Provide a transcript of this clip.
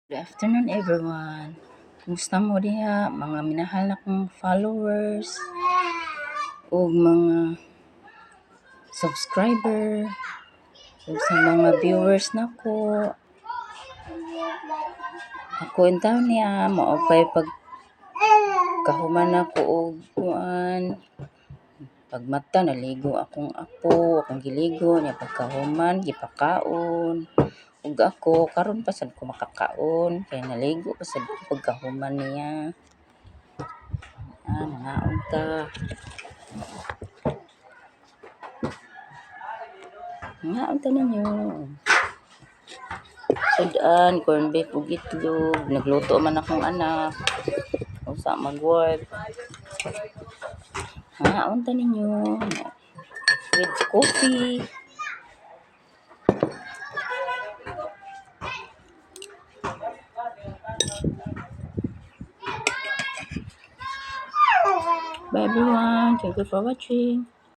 Good afternoon everyone. Kumusta mo diha mga minahal na kong followers o mga subscriber o sa mga viewers nako. Ako entaw niya maupay pag kahuman ako og kuan pagmata naligo akong giligo niya pagkahuman gipakaon ug ako karon pa sad ko makakaon kay naligo pa sad ko pagkahuman niya. Nangaon ta. Nangaon ta ninyo. Sudan, corn beef ug itlog. Nagluto man akong anak. Usa mag-work. Nangaon ta ninyo. With coffee. Bye everyone. Thank you for watching.